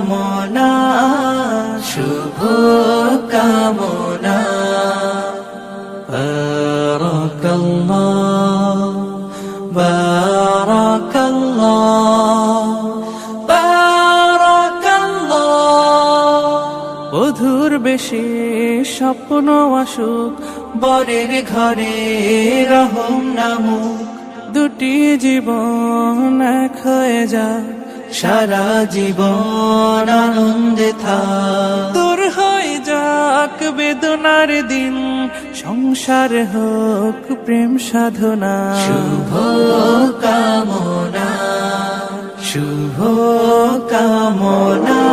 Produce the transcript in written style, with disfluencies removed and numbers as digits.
কামনা, শুভ কামনা। বারাকাল্লাহ, বারাকাল্লাহ, বারাকাল্লাহ। বধুর বেশে স্বপ্ন আসুক, বরের ঘরে রহম নামুক, দুটি জীবন এক হয়ে যায়, সারা জীবন আনন্দে থাক। দূর হয়ে যাক বেদনার দিন, সংসার হোক প্রেম সাধনা। শুভ কামনা, শুভ কামনা।